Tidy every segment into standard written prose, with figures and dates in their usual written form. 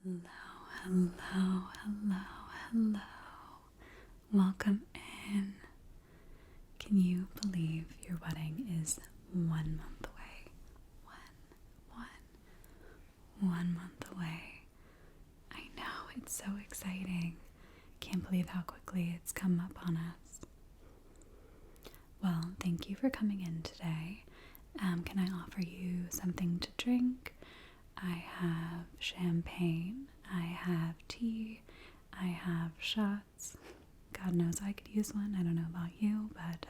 Hello, hello, hello, hello. Welcome in. Can you believe your wedding is 1 month away? One month away. I know, it's so exciting. Can't believe how quickly it's come up on us. Well, thank you for coming in today. Can I offer you something to drink? I have champagne, I have tea, I have shots. God knows I could use one. I don't know about you, but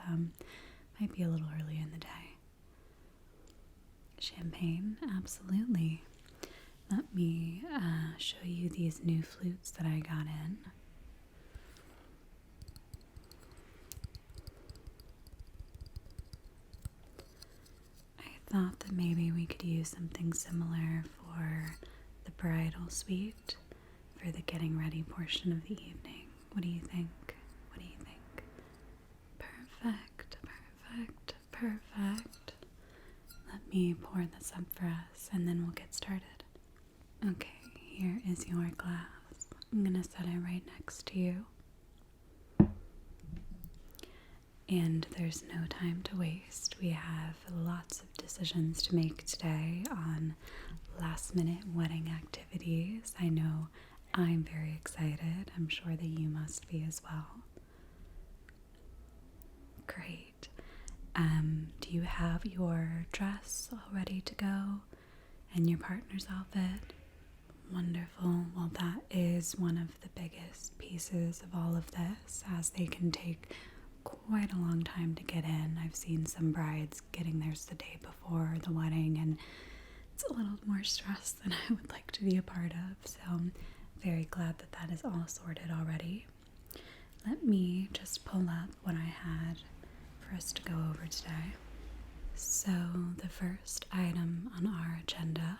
might be a little early in the day. Champagne, absolutely. Let me show you these new flutes that I got in. I thought that maybe we could use something similar for the bridal suite for the getting ready portion of the evening. What do you think? What do you think? Perfect, perfect, perfect. Let me pour this up for us and then we'll get started. Okay, here is your glass. I'm gonna set it right next to you. And there's no time to waste. We have lots of decisions to make today on last minute wedding activities. I know I'm very excited. I'm sure that you must be as well. Great. Do you have your dress all ready to go and your partner's outfit? Wonderful. Well, that is one of the biggest pieces of all of this, as they can take quite a long time to get in. I've seen some brides getting theirs the day before the wedding, and it's a little more stress than I would like to be a part of. So I'm very glad that that is all sorted already. Let me just pull up what I had for us to go over today. So the first item on our agenda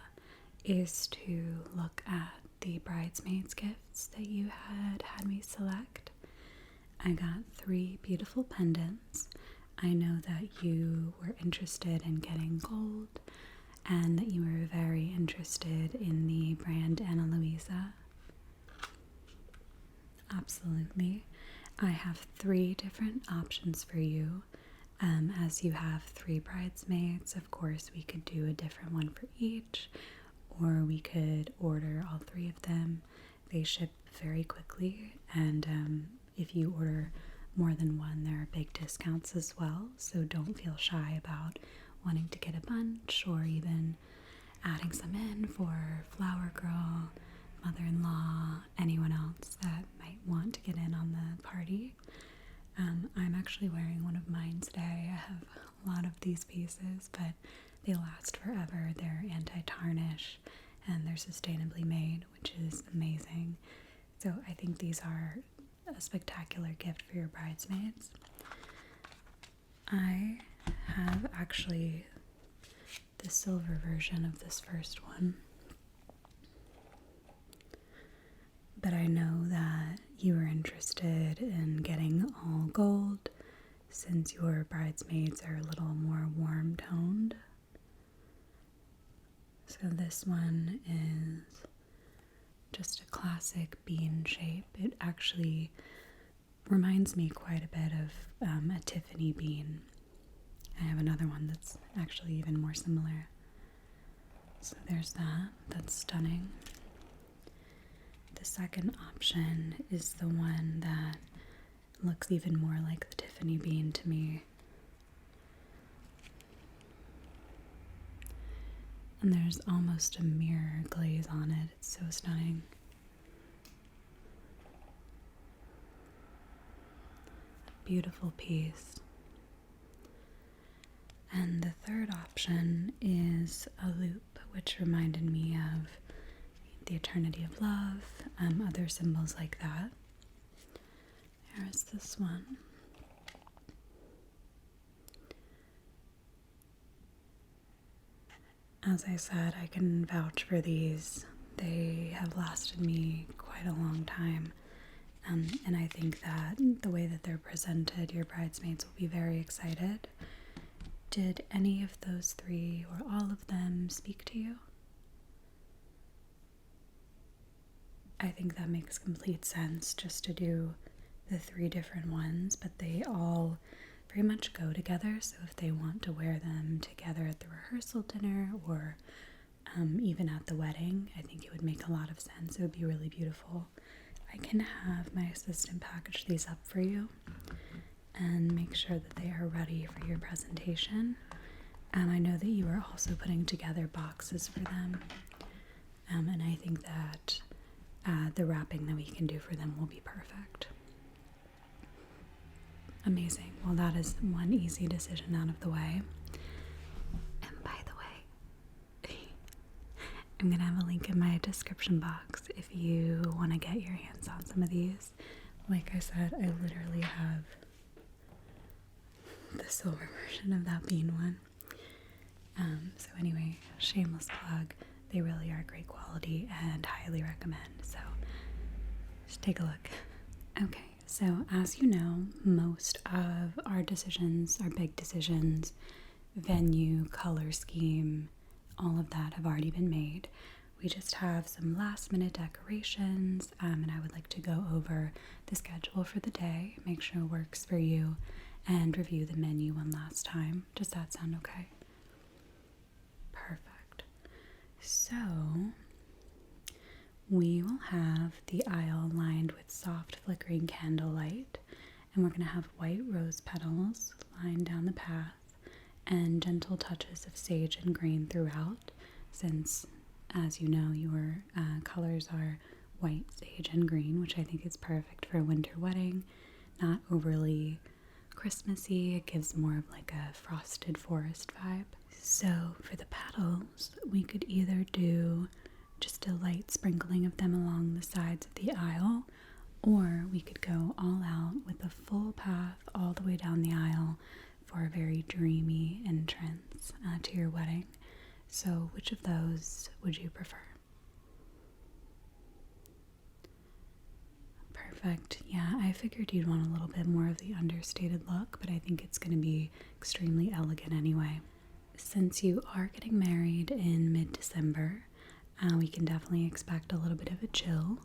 is to look at the bridesmaids' gifts that you had me select. I got 3 beautiful pendants. I know that you were interested in getting gold and that you were very interested in the brand Luisa. Absolutely. I have 3 different options for you. As you have 3 bridesmaids, of course, we could do a different one for each, or we could order all 3 of them. They ship very quickly, and if you order more than one, there are big discounts as well, so don't feel shy about wanting to get a bunch or even adding some in for flower girl, mother-in-law, anyone else that might want to get in on the party. I'm actually wearing one of mine today. I have a lot of these pieces, but they last forever. They're anti-tarnish and they're sustainably made, which is amazing. So I think these are a spectacular gift for your bridesmaids. I have actually the silver version of this first one, but I know that you were interested in getting all gold since your bridesmaids are a little more warm toned. So this one is just a classic bean shape. It actually reminds me quite a bit of a Tiffany bean. I have another one that's actually even more similar. So there's that. That's stunning. The second option is the one that looks even more like the Tiffany bean to me. And there's almost a mirror glaze on it. It's so stunning. Beautiful piece. And the third option is a loop, which reminded me of the eternity of love, other symbols like that. Here is this one. As I said, I can vouch for these. They have lasted me quite a long time. And I think that the way that they're presented, your bridesmaids will be very excited. Did any of those 3 or all of them speak to you? I think that makes complete sense just to do the 3 different ones, but they all very much go together. So if they want to wear them together at the rehearsal dinner or even at the wedding, I think it would make a lot of sense. It would be really beautiful. I can have my assistant package these up for you and make sure that they are ready for your presentation. I know that you are also putting together boxes for them, and I think that the wrapping that we can do for them will be perfect. Amazing. Well, that is one easy decision out of the way. And by the way, I'm going to have a link in my description box if you want to get your hands on some of these. Like I said, I literally have the silver version of that bean one. So anyway, shameless plug. They really are great quality and highly recommend. So just take a look. Okay. So as you know, most of our decisions, our big decisions, venue, color scheme, all of that have already been made. We just have some last minute decorations, and I would like to go over the schedule for the day, make sure it works for you, and review the menu one last time. Does that sound okay? Perfect. So we will have the aisle lined with soft flickering candlelight, and we're going to have white rose petals lined down the path and gentle touches of sage and green throughout, since, as you know, your colors are white, sage, and green, which I think is perfect for a winter wedding. Not overly Christmassy, it gives more of like a frosted forest vibe. So for the petals, we could either do just a light sprinkling of them along the sides of the aisle, or we could go all out with a full path all the way down the aisle for a very dreamy entrance to your wedding. So which of those would you prefer? Perfect. Yeah, I figured you'd want a little bit more of the understated look, but I think it's going to be extremely elegant anyway. Since you are getting married in mid-December, we can definitely expect a little bit of a chill,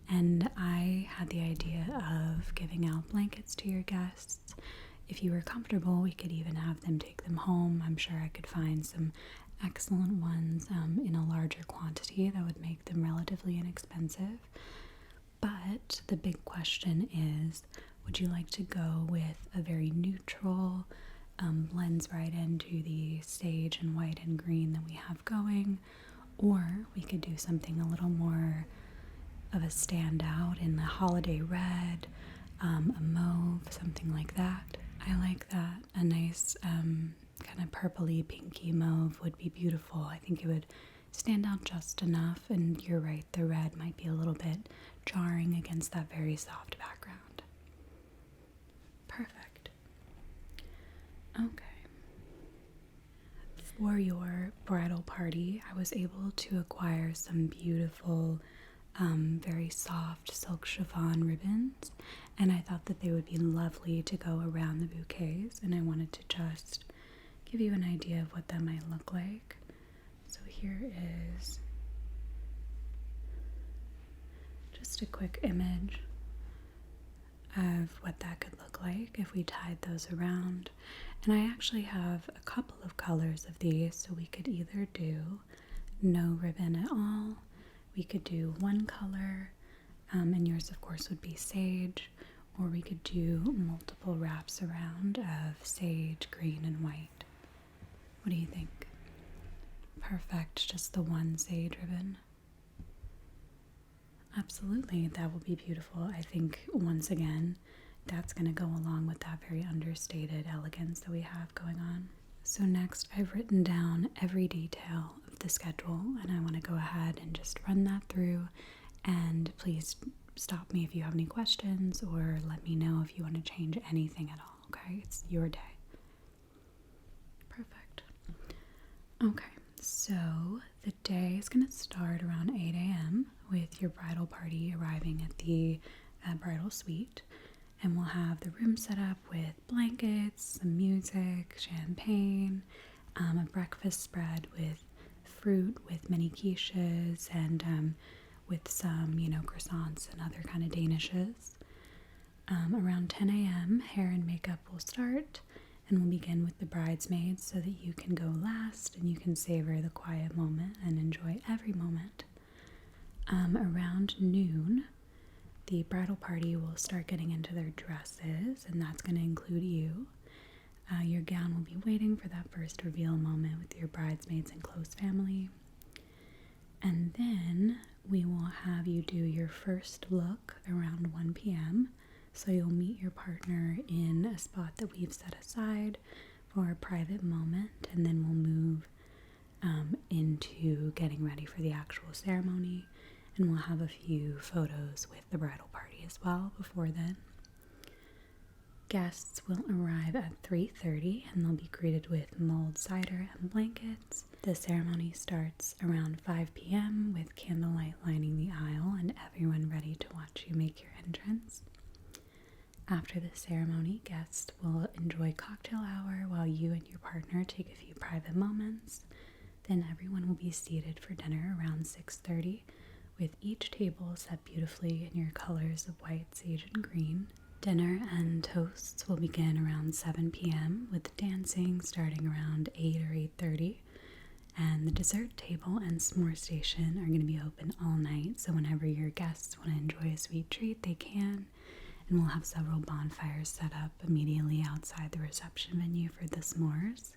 and I had the idea of giving out blankets to your guests. If you were comfortable, we could even have them take them home. I'm sure I could find some excellent ones in a larger quantity that would make them relatively inexpensive. But the big question is, would you like to go with a very neutral, blends right into the sage and white and green that we have going, or we could do something a little more of a standout in the holiday red, a mauve, something like that. I like that. A nice kind of purpley, pinky mauve would be beautiful. I think it would stand out just enough, and you're right, the red might be a little bit jarring against that very soft background. Perfect. Okay. For your bridal party, I was able to acquire some beautiful, very soft silk chiffon ribbons, and I thought that they would be lovely to go around the bouquets, and I wanted to just give you an idea of what that might look like. So here is just a quick image of what that could look like if we tied those around. And I actually have a couple of colors of these, so we could either do no ribbon at all, we could do one color, and yours of course would be sage, or we could do multiple wraps around of sage, green, and white. What do you think? Perfect, just the one sage ribbon. Absolutely, that will be beautiful. I think, once again, that's going to go along with that very understated elegance that we have going on. So next, I've written down every detail of the schedule, and I want to go ahead and just run that through, and please stop me if you have any questions, or let me know if you want to change anything at all, okay? It's your day. Perfect. Okay, so the day is going to start around 8 a.m. with your bridal party arriving at the bridal suite, and we'll have the room set up with blankets, some music, champagne, a breakfast spread with fruit with mini quiches, and with some, croissants and other kind of danishes. Around 10 a.m., hair and makeup will start, and we'll begin with the bridesmaids so that you can go last and you can savor the quiet moment and enjoy every moment. Around noon, the bridal party will start getting into their dresses, and that's going to include you. Your gown will be waiting for that first reveal moment with your bridesmaids and close family. And then we will have you do your first look around 1 p.m. So you'll meet your partner in a spot that we've set aside for a private moment, and then we'll move into getting ready for the actual ceremony, and we'll have a few photos with the bridal party as well before then. Guests will arrive at 3:30 and they'll be greeted with mulled cider and blankets. The ceremony starts around 5 p.m. with candlelight lining the aisle and everyone ready to watch you make your entrance. After the ceremony, guests will enjoy cocktail hour while you and your partner take a few private moments. Then everyone will be seated for dinner around 6:30 with each table set beautifully in your colors of white, sage, and green. Dinner and toasts will begin around 7 p.m. with dancing starting around 8 or 8:30. And the dessert table and s'more station are going to be open all night, so whenever your guests want to enjoy a sweet treat, they can. And we'll have several bonfires set up immediately outside the reception venue for the s'mores.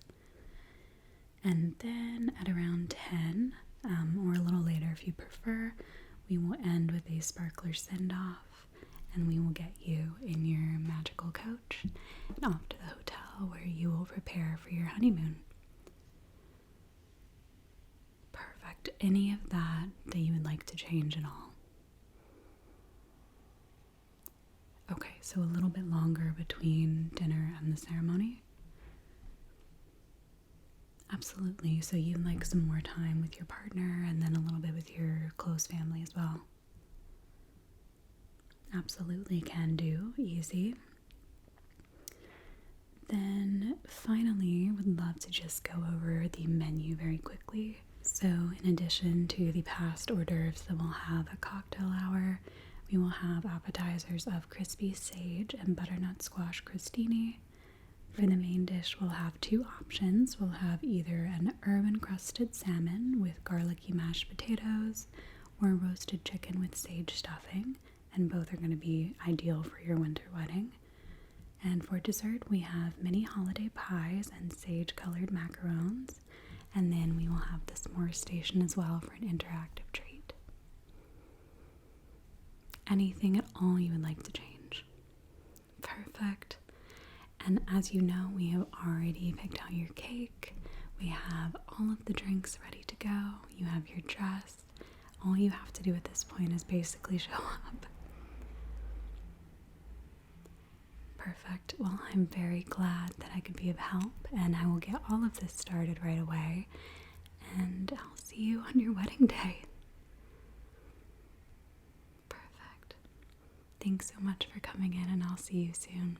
And then at around 10, or a little later if you prefer, we will end with a sparkler send-off, and we will get you in your magical coach and off to the hotel where you will prepare for your honeymoon. Perfect. Any of that you would like to change at all? Okay, so a little bit longer between dinner and the ceremony? Absolutely. So you'd like some more time with your partner and then a little bit with your close family as well? Absolutely, can do. Easy. Then finally, would love to just go over the menu very quickly. So in addition to the past hors d'oeuvres, that we'll have a cocktail hour. We will have appetizers of crispy sage and butternut squash crostini. For the main dish, we'll have two options. We'll have either an herb-encrusted salmon with garlicky mashed potatoes or roasted chicken with sage stuffing, and both are going to be ideal for your winter wedding. And for dessert, we have mini holiday pies and sage-colored macarons, and then we will have the s'more station as well for an interactive treat. Anything at all you would like to change? Perfect. And as you know, we have already picked out your cake. We have all of the drinks ready to go. You have your dress. All you have to do at this point is basically show up. Perfect. Well, I'm very glad that I could be of help, and I will get all of this started right away. And I'll see you on your wedding day. Perfect. Thanks so much for coming in, and I'll see you soon.